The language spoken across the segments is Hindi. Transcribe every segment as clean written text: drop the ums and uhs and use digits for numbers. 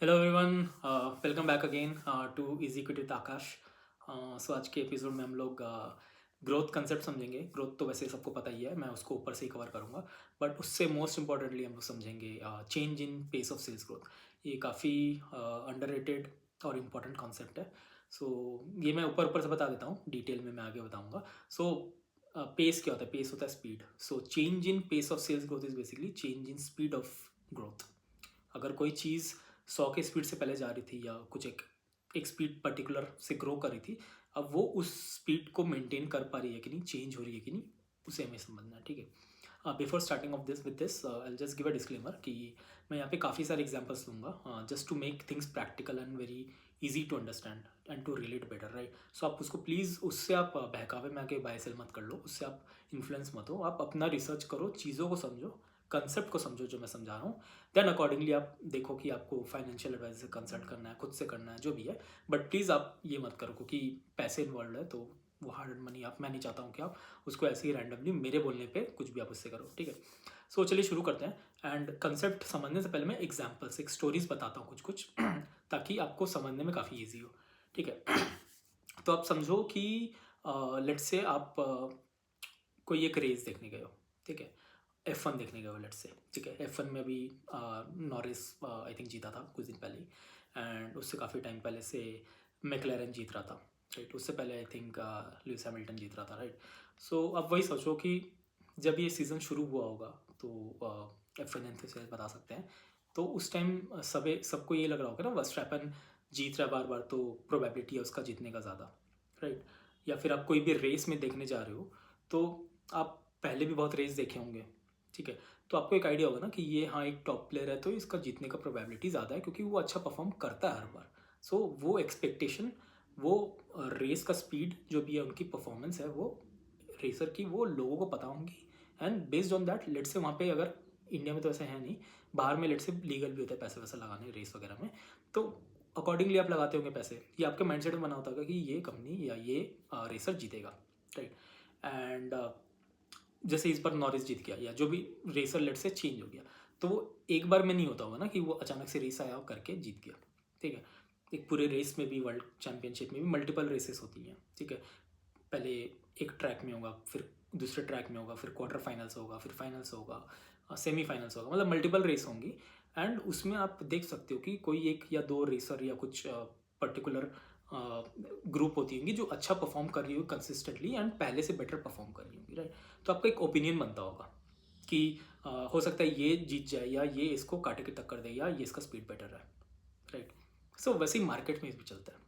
Hello everyone, welcome back again to easy quit with Aakash. सो आज के एपिसोड में हम लोग ग्रोथ कंसेप्ट समझेंगे। ग्रोथ तो वैसे सबको पता ही है, मैं उसको ऊपर से ही कवर करूँगा। बट उससे मोस्ट इंपॉर्टेंटली हम लोग समझेंगे change in pace of sales growth. ये काफ़ी अंडररेटेड और इम्पॉर्टेंट कॉन्सेप्ट है। सो ये मैं ऊपर ऊपर से बता देता हूँ, डिटेल में मैं आगे बताऊँगा। सो पेस क्या होता है? पेस होता है speed. So change in pace of sales growth is basically change in speed of growth. अगर कोई चीज़ 100 के स्पीड से पहले जा रही थी या कुछ एक स्पीड पर्टिकुलर से ग्रो कर रही थी, अब वो उस स्पीड को मेंटेन कर पा रही है कि नहीं, चेंज हो रही है कि नहीं, उसे हमें समझना है। ठीक है। Before starting off this with this I just give a disclaimer कि मैं यहाँ पे काफ़ी सारे एग्जांपल्स लूँगा just to make things practical and very easy to understand and to relate better, right. So आप उसको प्लीज़, उससे आप बहकावे में आके बाय सेल मत कर लो, उससे आप इन्फ्लुएंस मत हो। आप अपना रिसर्च करो, चीज़ों को समझो, कंसेप्ट को समझो जो मैं समझा रहा हूँ। देन अकॉर्डिंगली आप देखो कि आपको फाइनेंशियल एडवाइजर से कंसल्ट करना है, खुद से करना है, जो भी है। बट प्लीज़ आप ये मत करो क्योंकि पैसे इन्वॉल्व है, तो वो हार्ड मनी आप, मैं नहीं चाहता हूँ कि आप उसको ऐसे ही रैंडमली मेरे बोलने पे कुछ भी आप उससे करो। ठीक है। सो चलिए शुरू करते हैं। एंड कंसेप्ट समझने से पहले मैं एग्जाम्पल्स, एक स्टोरीज बताता हूँ कुछ कुछ ताकि आपको समझने में काफ़ी ईजी हो। ठीक है। तो आप समझो कि लेट्स से आप कोई एक रेस देखने गए हो। ठीक है। F1 देखने गए हो लेट्स से। ठीक है। F1 में अभी नॉरिस आई थिंक जीता था कुछ दिन पहले ही। एंड उससे काफ़ी टाइम पहले से मैकलैरन जीत रहा था, राइट। उससे पहले आई थिंक लुइस हैमिल्टन जीत रहा था, राइट। सो अब वही सोचो कि जब ये सीज़न शुरू हुआ होगा तो F1 एंथुसियास्ट बता सकते हैं। तो उस टाइम सबको ये लग रहा होगा ना, वर्स्टैपन जीत रहा है बार बार, तो प्रोबेबिलिटी है उसका जीतने का ज़्यादा, राइट। या फिर आप कोई भी रेस में देखने जा रहे हो तो आप पहले भी बहुत रेस देखे होंगे। ठीक है। तो आपको एक आइडिया होगा ना कि ये हाँ एक टॉप प्लेयर है, तो इसका जीतने का प्रोबेबिलिटी ज़्यादा है क्योंकि वो अच्छा परफॉर्म करता है हर बार। सो वो एक्सपेक्टेशन, वो रेस का स्पीड जो भी है, उनकी परफॉर्मेंस है वो रेसर की, वो लोगों को पता होंगी। And based on that late से वहाँ पे, अगर इंडिया में तो ऐसा है नहीं, बाहर में लेट से लीगल भी होता है पैसे वैसे लगाने रेस वगैरह में, तो अकॉर्डिंगली आप लगाते होंगे पैसे। ये आपके माइंडसेट में बना होता है कि ये कंपनी या ये रेसर जीतेगा, राइट। एंड जैसे इस बार नॉरिस जीत गया या जो भी रेसर लेट से चेंज हो गया, तो वो एक बार में नहीं होता होगा ना कि वो अचानक से रेस आया और करके जीत गया। ठीक है। एक पूरे रेस में भी, वर्ल्ड चैंपियनशिप में भी मल्टीपल रेसेस होती हैं। ठीक है। पहले एक ट्रैक में होगा, फिर दूसरे ट्रैक में होगा, फिर क्वार्टर फाइनल्स होगा, फिर फाइनल्स होगा, सेमीफाइनल्स होगा, मतलब मल्टीपल रेस होंगी। एंड उसमें आप देख सकते हो कि कोई एक या दो रेसर या कुछ पर्टिकुलर ग्रुप होती होंगी जो अच्छा परफॉर्म कर रही होगी कंसिस्टेंटली एंड पहले से बेटर परफॉर्म कर रही होंगी, राइट। तो आपका एक ओपिनियन बनता होगा कि हो सकता है ये जीत जाए या ये इसको काटे के टक्कर दे या ये इसका स्पीड बेटर है, राइट। सो वैसे ही मार्केट में भी चलता है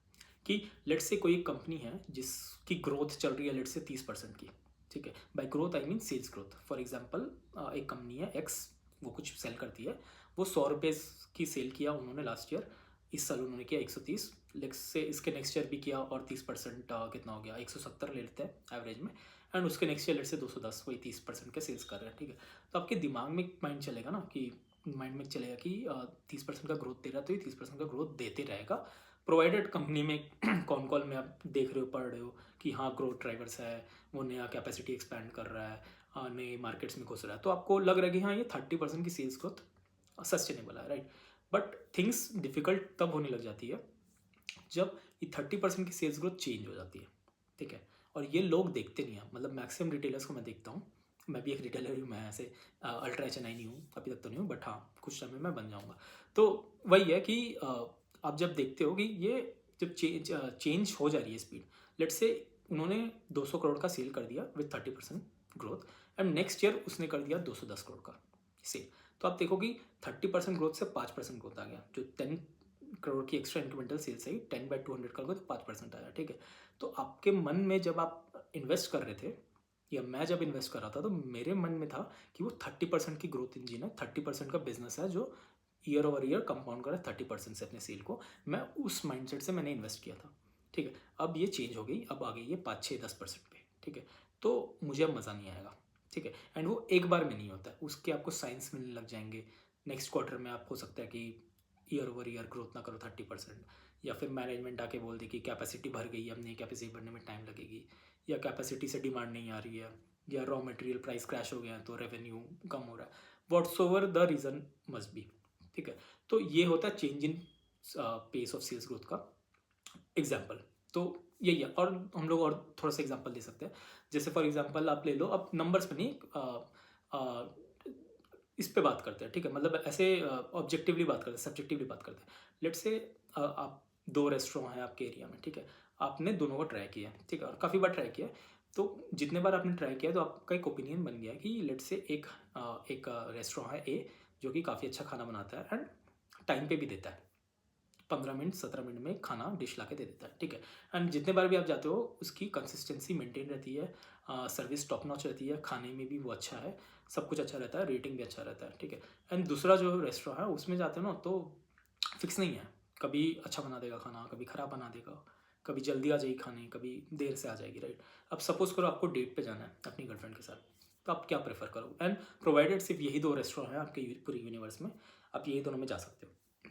कि लेट्स से कोई एक कंपनी है जिसकी ग्रोथ चल रही है लेट्स से 30% की। ठीक है। By growth I mean sales growth. For example एक कंपनी है एक्स, वो कुछ सेल करती है, वो 100 रुपये की सेल किया उन्होंने लास्ट ईयर। इस साल उन्होंने किया 130, लेट्स से इसके नेक्स्ट ईयर भी किया और 30% कितना हो गया, 170 ले लेते हैं एवरेज में। एंड उसके नेक्स्ट ईयर लेट्स से 210, वही 30% के सेल्स कर रहे हैं। ठीक है। तो आपके दिमाग में माइंड चलेगा ना कि, माइंड में चलेगा कि 30% का ग्रोथ दे रहा है तो ये 30% का ग्रोथ देते रहेगा, प्रोवाइडेड कंपनी में कौन कॉल में आप देख रहे हो, पढ़ रहे हो कि हाँ ग्रोथ ड्राइवर्स है, वो नया कैपेसिटी एक्सपैंड कर रहा है, नए मार्केट्स में घुस रहा है, तो आपको लग रहा है कि हाँ ये 30% की सेल्स ग्रोथ सस्टेनेबल है, राइट। बट थिंग्स डिफिकल्ट तब होने लग जाती है जब ये 30% की सेल्स ग्रोथ चेंज हो जाती है। ठीक है। और ये लोग देखते नहीं हैं, मतलब मैक्सिमम रिटेलर्स को मैं देखता हूँ, मैं भी एक रिटेलर हूँ, मैं ऐसे अल्ट्रा एच नहीं हूँ अभी तक तो नहीं हूँ, बट हाँ कुछ टाइम में मैं बन जाऊँगा। तो वही है कि आप जब देखते हो कि ये जब चेंज हो जा रही है स्पीड, लेट्स से उन्होंने 200 करोड़ का सेल कर दिया with 30% growth, and next year उसने कर दिया 210 करोड़ का सेल। तो आप देखो कि 30% ग्रोथ से 5% ग्रोथ आ गया, जो 10 करोड़ की एक्स्ट्रा इंक्रीमेंटल सेल्स है, 10/200 कर दो तो 5% आया। ठीक है। तो आपके मन में जब आप इन्वेस्ट कर रहे थे या मैं जब इन्वेस्ट कर रहा था, तो मेरे मन में था कि वो 30% की ग्रोथ इंजिन है, 30% का बिजनेस है जो ईयर ओवर ईयर कंपाउंड कर रहा है 30% से अपने सेल को। मैं उस माइंडसेट से मैंने इन्वेस्ट किया था। ठीक है। अब ये चेंज हो गई, अब आ गई है 5, 6, 10% पे। ठीक है। तो मुझे अब मज़ा नहीं आएगा। ठीक है। एंड वो एक बार में नहीं होता है, उसके आपको साइंस मिलने लग जाएंगे। नेक्स्ट क्वार्टर में आप हो सकता है कि ईयर ओवर ईयर ग्रोथ ना करो 30%, या फिर मैनेजमेंट आके बोल दे कि कैपेसिटी भर गई है, अब नई कैपेसिटी भरने में टाइम लगेगी, या कैपेसिटी से डिमांड नहीं आ रही है, या रॉ मटेरियल प्राइस क्रैश हो गया है तो रेवेन्यू कम हो रहा है, whatsoever the reason must be. ठीक है। तो ये होता है change in pace of sales growth का एग्जाम्पल। तो यही है। और हम लोग और थोड़ा सा एग्जाम्पल दे सकते हैं। जैसे फॉर एग्जाम्पल आप ले लो, अब नंबर्स पे नहीं, इस पे बात करते हैं, ठीक है, मतलब ऐसे ऑब्जेक्टिवली बात करते हैं, सब्जेक्टिवली बात करते हैं। लेट्स से आप 2 रेस्टोरेंट हैं आपके एरिया में, ठीक है, आपने दोनों को ट्राई किया, ठीक है, और काफ़ी बार ट्राई किया। तो जितने बार आपने ट्राई किया तो आपका एक ओपिनियन बन गया कि लेट्स से एक रेस्टोरेंट है ए, जो कि काफ़ी अच्छा खाना बनाता है एंड टाइम पे भी देता है, 15 मिनट 17 मिनट में खाना डिश ला के दे देता है, ठीक है। एंड जितने बार भी आप जाते हो उसकी कंसिस्टेंसी मेंटेन रहती है, सर्विस टॉप नॉच रहती है, खाने में भी वो अच्छा है, सब कुछ अच्छा रहता है, रेटिंग भी अच्छा रहता है, ठीक है। एंड दूसरा जो रेस्टोरेंट है उसमें जाते हो ना तो फिक्स नहीं है, कभी अच्छा बना देगा खाना, कभी ख़राब बना देगा, कभी जल्दी आ जाएगी खाने, कभी देर से आ जाएगी, राइट। अब सपोज करो आपको डेट पे जाना है अपनी गर्लफ्रेंड के साथ, तो आप क्या प्रेफर करो? एंड प्रोवाइडेड सिर्फ यही 2 रेस्टोरेंट हैं आपके पूरी यूनिवर्स में, आप यही दोनों में जा सकते हो।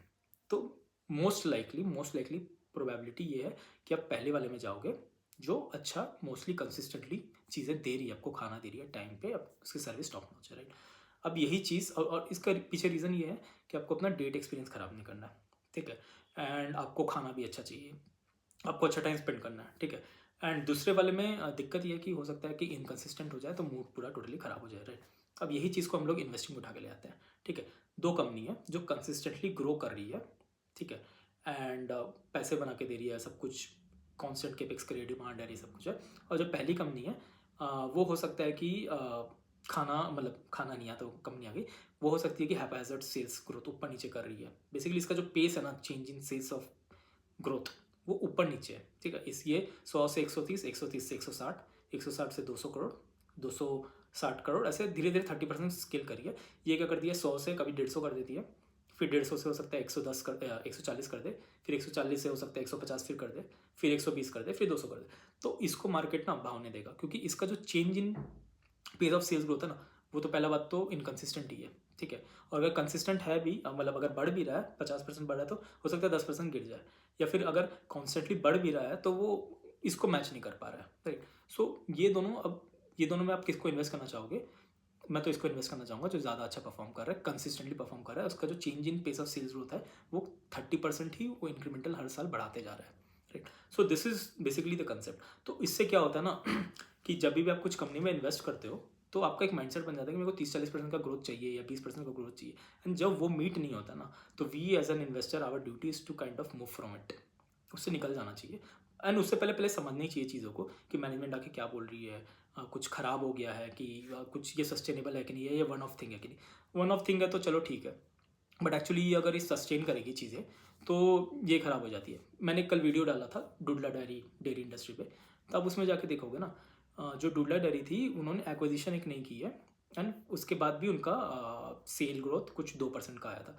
तो मोस्ट लाइकली प्रोबेबिलिटी ये है कि आप पहले वाले में जाओगे जो अच्छा मोस्टली कंसिस्टेंटली चीज़ें दे रही है, आपको खाना दे रही है टाइम पे, अब उसकी सर्विस टॉप नॉच है, राइट। अब यही चीज़ और इसका पीछे रीज़न ये है कि आपको अपना डेट एक्सपीरियंस ख़राब नहीं करना है, ठीक है, एंड आपको खाना भी अच्छा चाहिए, आपको अच्छा टाइम स्पेंड करना है, ठीक है। एंड दूसरे वाले में दिक्कत ये है कि हो सकता है कि इनकन्सिस्टेंट हो जाए तो मूड पूरा टोटली ख़राब हो जाए, राइट। अब यही चीज़ को हम लोग इन्वेस्टिंग उठा के ले आते हैं, ठीक है। 2 कंपनी है जो कंसिस्टेंटली ग्रो कर रही है, ठीक है, एंड पैसे बना के दे रही है, सब कुछ कॉन्स्टेंट केपेक्स करे, डिमांड है, ये सब कुछ है। और जो पहली कंपनी है वो हो सकता है कि खाना, मतलब खाना नहीं आता, कंपनी आ गई, वो हो सकती है कि हैप्पैज़र्ड सेल्स ग्रोथ ऊपर नीचे कर रही है। बेसिकली इसका जो पेस है ना, change in sales of growth, वो ऊपर नीचे है, ठीक है। इस ये 100 से 130, 130 से 160, 160 से 200 करोड़, 260 करोड़, ऐसे धीरे धीरे 30% स्केल करिए। ये क्या करती है, 100 से कभी 150 कर देती है, फिर 150 से हो सकता है 110 कर 140 कर दे, फिर 140 से हो सकता है 150 फिर कर दे, फिर 120 कर दे, फिर 200 कर दे। तो इसको मार्केट ना भावने देगा, क्योंकि इसका जो change in pace of sales growth है ना, वो तो पहला बात तो इनकन्सिस्टेंट ही है, ठीक है। और अगर कंसिस्टेंट है भी, मतलब अगर बढ़ भी रहा है, 50% बढ़ रहा है, तो हो सकता है 10% गिर जाए, या फिर अगर कॉन्स्टेंटली बढ़ भी रहा है तो वो इसको मैच नहीं कर पा रहा है, राइट। सो ये दोनों में आप किसको इन्वेस्ट करना चाहोगे? मैं तो इसको इन्वेस्ट करना चाहूँगा जो ज़्यादा अच्छा परफॉर्म कर रहा है, कंसिस्टेंटली परफॉर्म कर रहा है, उसका जो change in pace of sales growth है वो 30% ही वो इंक्रीमेंटल हर साल बढ़ाते जा रहा है, right. So this is basically the concept. तो इससे क्या होता है ना कि जब भी आप कुछ कंपनी में इन्वेस्ट करते हो तो आपका एक माइंडसेट बन जाता है कि मेरे को 30-40% का ग्रोथ चाहिए या 20% का ग्रोथ चाहिए। एंड जब वो मीट नहीं होता ना, तो we as an investor our duty is to kind of move from it, उससे निकल जाना चाहिए। एंड उससे पहले पहले समझना ही चाहिए चीज़ों को कि मैनेजमेंट आके क्या बोल रही है, कुछ ख़राब हो गया है कि कुछ ये सस्टेनेबल है कि नहीं है, ये वन ऑफ थिंग है कि नहीं। वन ऑफ थिंग है तो चलो ठीक है, बट एक्चुअली ये अगर ये सस्टेन करेगी चीज़ें तो ये ख़राब हो जाती है। मैंने कल वीडियो डाला था डुडला डेयरी इंडस्ट्री पे, तो आप उसमें जाके देखोगे ना, जो डुडला डेयरी थी उन्होंने एक्विजिशन एक नहीं की है, एंड उसके बाद भी उनका सेल ग्रोथ कुछ 2% का आया था,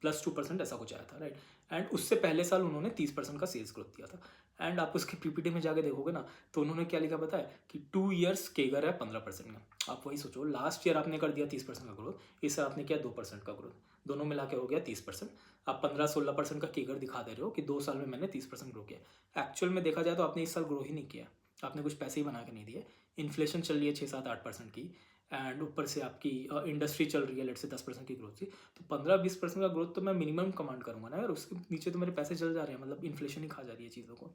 +2% ऐसा कुछ आया था, राइट। एंड उससे पहले साल उन्होंने 30% का सेल्स ग्रोथ दिया था। एंड आप उसके पीपीटी में जाके देखोगे ना, तो उन्होंने क्या लिखा पता है कि 2 ईयर्स केगर है 15% का। आप वही सोचो, लास्ट ईयर आपने कर दिया 30% का ग्रोथ, इस साल आपने किया 2% का ग्रोथ, दोनों मिला के हो गया 30%। आप 15-16% का केगर दिखा दे रहे हो कि 2 साल में मैंने 30% ग्रो किया। एक्चुअल में देखा जाए तो आपने इस साल ग्रो ही नहीं किया, आपने कुछ पैसे ही बना के नहीं दिए। इन्फ्लेशन चल रही है 6-7-8% की, एंड ऊपर से आपकी इंडस्ट्री चल रही है लेट से 10% की ग्रोथ थी, तो 15-20% का ग्रोथ तो मैं मिनिमम कमांड करूँगा ना यार, उसके नीचे तो मेरे पैसे चल जा रहे हैं, मतलब इन्फ्लेशन ही खा जा रही है चीज़ों को।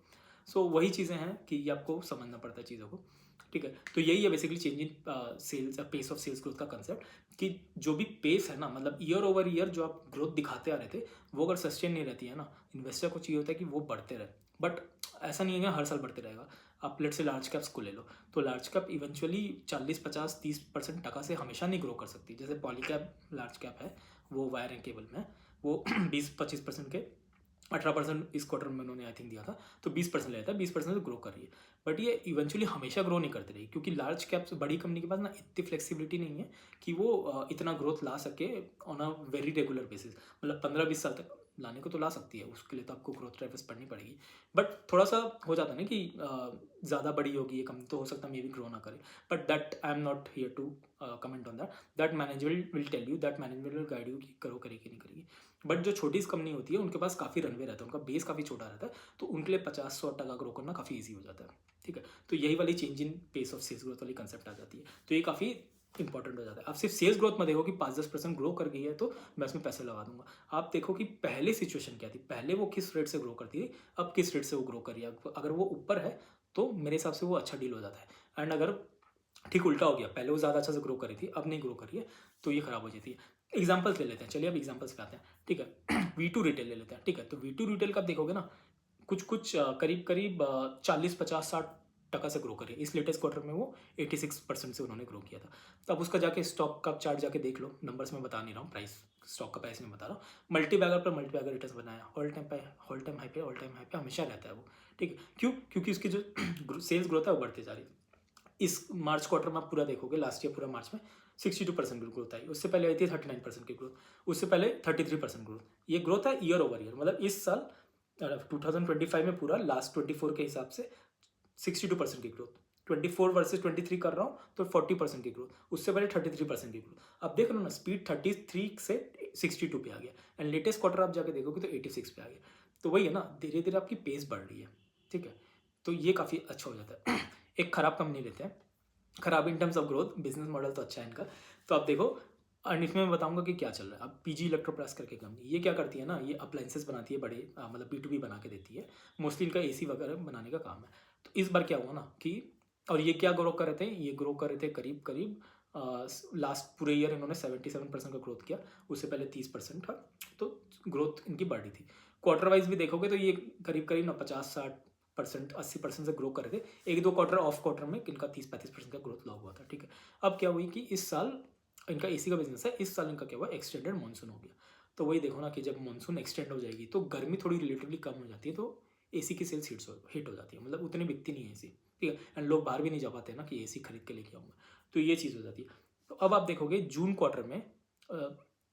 सो वही चीज़ें हैं कि ये आपको समझना पड़ता है चीज़ों को, ठीक है। तो यही है basically change in sales, pace of sales growth का कंसेप्ट, कि जो भी पेस है ना, मतलब ईयर ओवर ईयर जो आप ग्रोथ दिखाते आ रहे थे, वो अगर सस्टेन नहीं रहती है ना, इन्वेस्टर को चाहिए होता है कि वो बढ़ते रहे, बट ऐसा नहीं है कि हर साल बढ़ते रहेगा। आप लेट से लार्ज कैप्स को ले लो, तो लार्ज कैप इवेंचुअली 40-50-30% टका से हमेशा नहीं ग्रो कर सकती। जैसे पॉली कैप लार्ज कैप है, वो वायर एंड केबल में वो 20-25% के 18% इस क्वार्टर में उन्होंने आई थिंक दिया था, तो 20% लेता है, 20% ग्रो कर रही है। बट ये इवेंचुअली हमेशा ग्रो नहीं करती रही, क्योंकि लार्ज कैप्स बड़ी कंपनी के पास ना इतनी फ्लेक्सिबिलिटी नहीं है कि वो इतना ग्रोथ ला सके on a very regular basis. मतलब 15-20 साल तक लाने को तो ला सकती है, उसके लिए तो आपको ग्रोथ ड्राइवर्स पढ़नी पड़ेगी। बट थोड़ा सा हो जाता है ना कि ज़्यादा बड़ी होगी ये कंपनी, तो हो सकता है मे बी ग्रो ना करे, but that I am not here to comment on that. That management will tell you, that management will guide you कि करो करेगी नहीं करेगी। बट जो छोटी कंपनी होती है उनके पास काफ़ी रनवे रहता है, उनका बेस काफ़ी छोटा रहता है, तो उनके लिए 50-100% ग्रो करना काफ़ी ईजी हो जाता है, ठीक है। तो यही वाली change in pace of sales growth वाली कंसेप्ट आ जाती है। तो ये काफ़ी इंपॉर्टेंट हो जाता है। आप सिर्फ सेल्स ग्रोथ में देखो कि 5-10% ग्रो कर गई है तो मैं उसमें पैसे लगा दूंगा। आप देखो कि पहले सिचुएशन क्या थी, पहले वो किस रेट से ग्रो करती थी, अब किस रेट से वो ग्रो कर रही है। अगर वो ऊपर है तो मेरे हिसाब से वो अच्छा डील हो जाता है। एंड अगर ठीक उल्टा हो गया, पहले वो ज़्यादा अच्छा से ग्रो करी थी, अब नहीं ग्रो करी है, तो ये खराब हो जाती है। एग्जाम्पल्स ले लेते हैं, चलिए अब एग्जाम्पल्स पे आते हैं, ठीक है। V2 रिटेल ले लेते हैं, ठीक है। तो V2 रिटेल का आप देखोगे ना, कुछ कुछ करीब करीब 40-50-60% से ग्रो करी है। इस लेटेस्ट क्वार्टर में वो 86% से उन्होंने ग्रो किया था। तो अब उसका जाके स्टॉक का चार्ट जाके देख लो, नंबर्स में बता नहीं रहा हूँ, प्राइस स्टॉक का प्राइस में बता रहा हूँ। मल्टीबैगर पर मल्टीबैगर रिटर्न बनाया, ऑल टाइम हाई पे ऑल टाइम हाई पे हमेशा रहता है वो, ठीक है। क्यों? क्योंकि उसकी जो सेल्स ग्रोथ है वो बढ़ती जा रही है। इस मार्च क्वार्टर में आप पूरा देखोगे, लास्ट ईयर पूरा मार्च में 62% की ग्रोथ आई, उससे पहले आई थी 39% की ग्रोथ, उससे पहले 33% ग्रोथ। ये ग्रोथ है ईयर ओवर ईयर, मतलब इस साल 2025 में पूरा लास्ट 24 के हिसाब से 62% की ग्रोथ। 24 वर्सेज 23 कर रहा हूँ तो 40% की ग्रोथ, उससे पहले 33% की ग्रोथ। अब देख लो ना, स्पीड 33 से 62 पे आ गया, एंड लेटेस्ट क्वार्टर आप जाके देखोगे तो 86 पे आ गया। तो वही है ना, धीरे धीरे आपकी पेस बढ़ रही है, ठीक है। तो ये काफ़ी अच्छा हो जाता है। एक खराब कंपनी लेते हैं, खराब in terms of growth, business model तो अच्छा है इनका। तो आप देखो, और इसमें मैं बताऊंगा कि क्या चल रहा है। अब पीजी इलेक्ट्रोप्लास करके कंपनी, ये क्या करती है ना, ये अप्लाइंसेस बनाती है बड़े, मतलब B2B बना के देती है। मोस्टली इनका AC वगैरह बनाने का काम है। तो इस बार क्या हुआ ना कि, और ये क्या ग्रो कर रहे थे, ये ग्रो कर रहे थे करीब करीब लास्ट पूरे ईयर इन्होंने 77% का ग्रोथ किया, उससे पहले 30% था। तो ग्रोथ इनकी बढ़ी थी। क्वार्टर वाइज भी देखोगे तो ये करीब करीब ना 50-60%, 80% से ग्रो कर रहे थे। एक दो क्वार्टर ऑफ क्वार्टर में इनका 30-35% का ग्रोथ लॉग हुआ था, ठीक है। अब क्या हुई कि इस साल इनका AC का बिजनेस है, इस साल इनका क्या हुआ, एक्सटेंडेड मानसून हो गया। तो वही देखो ना कि जब मानसून एक्सटेंड हो जाएगी तो गर्मी थोड़ी रिलेटिवली कम हो जाती है, तो AC की सेल्स हिट हो जाती है, मतलब उतनी बिकती नहीं है AC, ठीक है। एंड लोग बाहर भी नहीं जा पाते ना कि AC खरीद के लेके आऊँगा, तो ये चीज़ हो जाती है। तो अब आप देखोगे जून क्वार्टर में,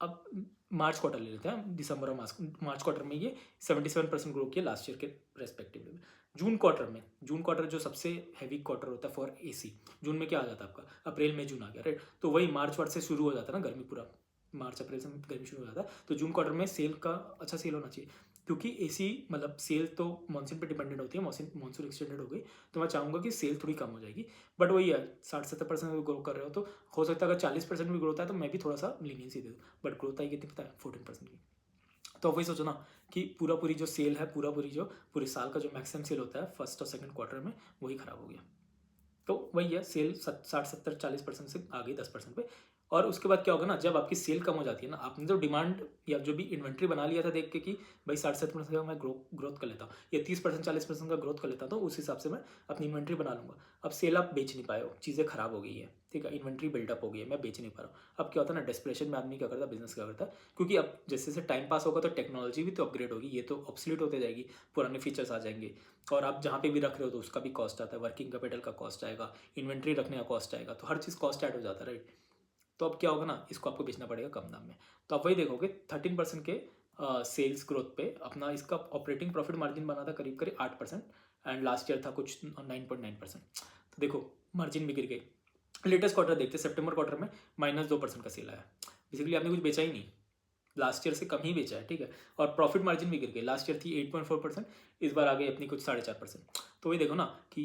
अब मार्च क्वार्टर ले लेते हैं, दिसंबर और मार्च क्वार्टर में ये 77% ग्रो किया लास्ट ईयर के रेस्पेक्टिव में। जून क्वार्टर जो सबसे हैवी क्वार्टर होता है फॉर AC, जून में क्या आ जाता है आपका, अप्रैल में जून आ गया, राइट। तो वही मार्च वार्च से शुरू हो जाता है ना गर्मी, पूरा मार्च अप्रैल से गर्मी शुरू हो जाता है। तो जून क्वार्टर में सेल का अच्छा सेल होना चाहिए, क्योंकि AC मतलब सेल तो मानसून पे डिपेंडेंट होती है। मानसून एक्सटेंडेड हो गई तो मैं चाहूँगा कि सेल थोड़ी कम हो जाएगी, बट वही है 60-70% ग्रो कर रहे हो तो हो सकता है अगर 40% भी ग्रोथ है तो मैं भी थोड़ा सा लीनियंसी दे दूँ, बट ग्रोथ आई कितनी पता है, 14% की। तो वही सोचो ना कि पूरी जो सेल है, पूरे साल का जो मैक्सिमम सेल होता है फर्स्ट और सेकंड क्वार्टर में, वही खराब हो गया। तो वही है, सेल 60-70-40% से आ गई 10% पे। और उसके बाद क्या होगा ना, जब आपकी सेल कम हो जाती है ना, आपने जो डिमांड या जो भी इन्वेंट्री बना लिया था देख के कि भाई 60-70% का मैं ग्रोथ कर लेता हूँ, या 30% 40% का ग्रोथ कर लेता हूँ, तो उस हिसाब से मैं अपनी इन्वेंट्री बना लूँगा। अब सेल आप बेच नहीं पाए हो, चीज़ें खराब हो गई है, ठीक है, इन्वेंट्री बिल्डअप हो गई है, मैं बेच नहीं पा रहा हूँ। अब क्या होता है ना, डेस्परेशन में आदमी क्या करता है, बिजनेस क्या करता है, क्योंकि अब जैसे जैसे टाइम पास होगा तो टेक्नोलॉजी भी तो अपग्रेड होगी, ये तो ऑब्सोलीट होते जाएगी, पुराने फीचर्स आ जाएंगे, और आप जहाँ पे भी रख रहे हो तो उसका भी कॉस्ट आता है, वर्किंग कैपिटल का कॉस्ट आएगा, इन्वेंट्री रखने का कॉस्ट आएगा, तो हर चीज़ कॉस्ट ऐड हो जाता है, राइट। तो अब क्या होगा ना, इसको आपको बेचना पड़ेगा कम दाम में। तो आप वही देखोगे 13% के सेल्स ग्रोथ पे अपना इसका ऑपरेटिंग प्रॉफिट मार्जिन बना था करीब करीब 8%, एंड लास्ट ईयर था कुछ 9.9%। तो देखो मार्जिन भी गिर गई। लेटेस्ट क्वार्टर देखते, सितंबर क्वार्टर में -2% का सेल आया। बेसिकली आपने कुछ बेचा ही नहीं, लास्ट ईयर से कम ही बेचा है, ठीक है। और प्रॉफिट मार्जिन भी गिर गई, लास्ट ईयर थी 8.4%, इस बार आ गई अपनी कुछ 4.5%। तो वही देखो ना कि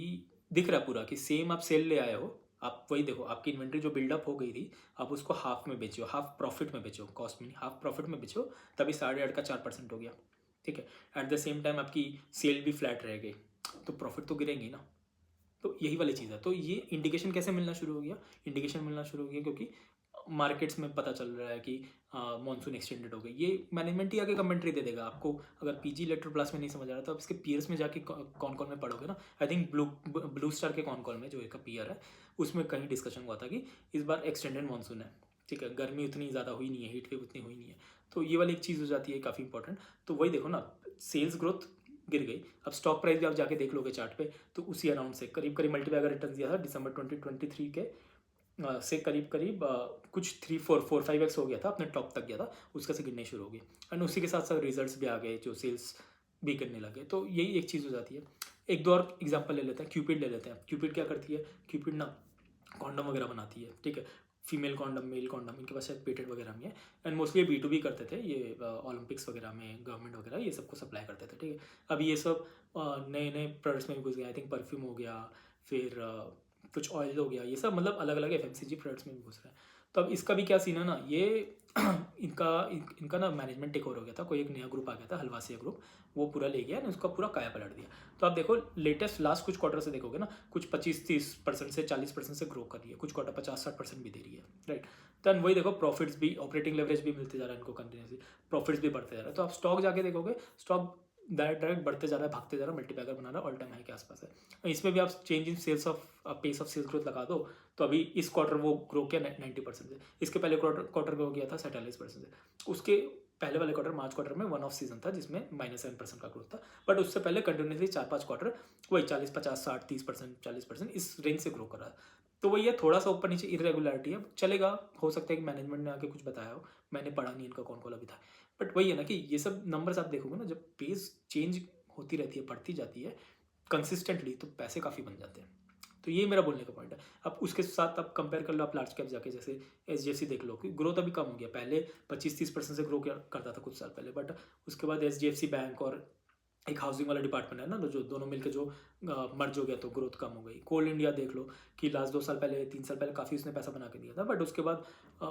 दिख रहा है पूरा कि सेम आप सेल ले आए हो। आप वही देखो, आपकी इन्वेंट्री जो बिल्डअप हो गई थी, आप उसको हाफ में बेचो, हाफ प्रॉफिट में बेचो, कॉस्ट में नहीं, हाफ प्रॉफिट में बेचो, तभी 8.5 का 4% हो गया, ठीक है। एट द सेम टाइम आपकी सेल भी फ्लैट रह गई, तो प्रॉफिट तो गिरेंगे ना। तो यही वाली चीज़ है। तो ये इंडिकेशन कैसे मिलना शुरू हो गया, इंडिकेशन मिलना शुरू हो गया क्योंकि मार्केट्स में पता चल रहा है कि मानसून एक्सटेंडेड हो गई। ये मैनेजमेंट ही आगे कमेंट्री दे देगा आपको। अगर पीजी इलेक्ट्रो प्लस में नहीं समझ आ रहा तो आप इसके पीयर्स में जाके कौन कौन में पढ़ोगे ना, आई थिंक ब्लू स्टार के कौन कॉल में जो एक पीयर है, उसमें कहीं डिस्कशन हुआ था कि इस बार एक्सटेंडेड मानसून है, ठीक है, गर्मी उतनी ज़्यादा हुई नहीं है, हीट वेव उतनी हुई नहीं है। तो ये वाली एक चीज़ हो जाती है काफ़ी इंपॉर्टेंट। तो वही देखो ना, सेल्स ग्रोथ गिर गई। अब स्टॉक प्राइस भी आप जाके देख लोगे चार्ट पे, तो उसी अराउंड से करीब करीब मल्टीबैगर रिटर्न दिया था दिसंबर 2023 के से करीब करीब कुछ 3-4-5x हो गया था, अपने टॉप तक गया था, उसका से गिरने शुरू हो गई। एंड उसी के साथ साथ रिजल्ट्स भी आ गए, जो सेल्स भी करने लगे। तो यही एक चीज़ हो जाती है। एक दो और एग्जांपल ले लेते हैं, क्यूपिड ले लेते हैं। क्यूपिड क्या करती है, क्यूपिड ना कॉन्डम वगैरह बनाती है, ठीक है, फीमेल कॉन्डम, मेल कॉन्डम, इनके पास शायद पेटेंट वगैरह में है। एंड मोस्टली ये B2B करते थे, ये ओलंपिक्स वगैरह में, गवर्नमेंट वगैरह ये सबको सप्लाई करते थे, ठीक है। अब ये सब नए नए प्रोडक्ट्स में भी घुस गए, आई थिंक परफ्यूम हो गया, फिर कुछ ऑयल हो गया, ये सब मतलब अलग अलग एफएमसीजी प्रोडक्ट्स में भी घुस रहे हैं। तो अब इसका भी क्या सीन है ना, ये इनका ना मैनेजमेंट टेक ओवर हो गया था, कोई एक नया ग्रुप आ गया था, हलवासिया ग्रुप, वो पूरा ले गया ना, उसका पूरा काया पलट दिया। तो आप देखो लेटेस्ट लास्ट कुछ क्वार्टर से देखोगे ना, कुछ 25-30% से 40% से ग्रो कर रही है, कुछ क्वार्टर 50-60% भी दे रही है, राइट। तो वही देखो प्रॉफिट्स भी, ऑपरेटिंग लेवरेज भी मिलते जा रहा है इनको कंटिन्यूसली, प्रॉफिट्स भी बढ़ते जा रहा है। तो आप स्टॉक जाके देखोगे, स्टॉक डायरेक्ट बढ़ते जा रहा है, भागते जा रहा है, मल्टीपैकर बना रहा है, ऑल टाइम हाई के आसपास है। इसमें भी आप change in sales of pace of sales growth लगा दो, तो अभी इस क्वार्टर वो ग्रो किया 90% से, इसके पहले क्वार्टर ग्रो किया था 47% से, उसके पहले वाले क्वार्टर मार्च क्वार्टर में वन ऑफ सीजन था जिसमें -7% का ग्रोथ था, बट उससे पहले कंटिन्यूसली 4-5 क्वार्टर वही 40-50-60-30%, 40% इस रेंज से ग्रो कर रहा है। तो वही है, थोड़ा सा ऊपर नीचे इरेगुलरिटी है, चलेगा, हो सकता है कि मैनेजमेंट ने आके कुछ बताया हो, मैंने पढ़ा नहीं इनका कौन कौन अभी था। बट वही है ना कि ये सब नंबर्स आप देखोगे ना, जब पेस चेंज होती रहती है, बढ़ती जाती है कंसिस्टेंटली, तो पैसे काफ़ी बन जाते हैं। तो ये मेरा बोलने का पॉइंट है। अब उसके साथ आप कंपेयर कर लो, आप लार्ज कैप जाके जैसे एच देख लो कि ग्रोथ अभी कम हो गया, पहले 25-30% से ग्रो करता था कुछ साल पहले, बट उसके बाद एच बैंक और एक हाउसिंग वाला डिपार्टमेंट है ना, जो दोनों मिलकर जो मर्ज हो गया, तो ग्रोथ कम हो गई। कोल इंडिया देख लो कि लास्ट 2 साल पहले 3 साल पहले काफ़ी उसने पैसा बना के दिया था, बट उसके बाद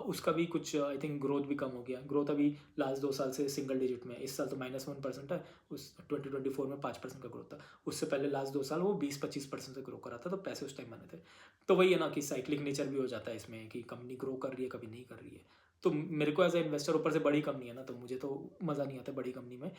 उसका भी कुछ आई थिंक ग्रोथ भी कम हो गया। ग्रोथ अभी लास्ट 2 साल से सिंगल डिजिट में, इस साल तो -1% है, उस 2024 में 5% का ग्रोथ था, उससे पहले लास्ट 2 साल वो 20-25% से ग्रो कर रहा था, तो पैसे उस टाइम बने थे। तो वही है ना कि साइक्लिक नेचर भी हो जाता है इसमें, कि कंपनी ग्रो कर रही है, कभी नहीं कर रही है। तो मेरे को एज ए इन्वेस्टर, ऊपर से बड़ी कंपनी है ना, तो मुझे तो मज़ा नहीं आता बड़ी कंपनी में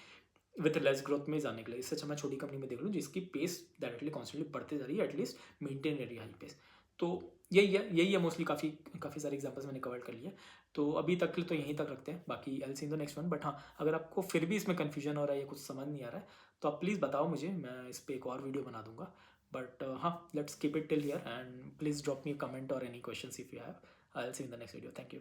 विथ लेस ग्रोथ में जाने के लिए। इससे अच्छा मैं छोटी कंपनी में देख लूँ जिसकी पेस डायरेक्टली कॉन्स्टेंटली बढ़ते जा रही है, एटलीस्ट मेंटेन रही है हाई पेस। तो यही है मोस्टली, काफ़ी काफ़ी सारे एग्जांपल्स मैंने कवर कर लिए। तो अभी तक के लिए तो यहीं तक रखते हैं, बाकी एल see in the next one. But हाँ, अगर आपको फिर भी इसमें कन्फ्यूजन हो रहा है या कुछ समझ नहीं आ रहा है, तो आप प्लीज़ बताओ मुझे, मैं इस पर एक और वीडियो बना दूंगा। बट हाँ, let's keep it till here, and please drop me comment और any question if you have. I will see in the next video. Thank you.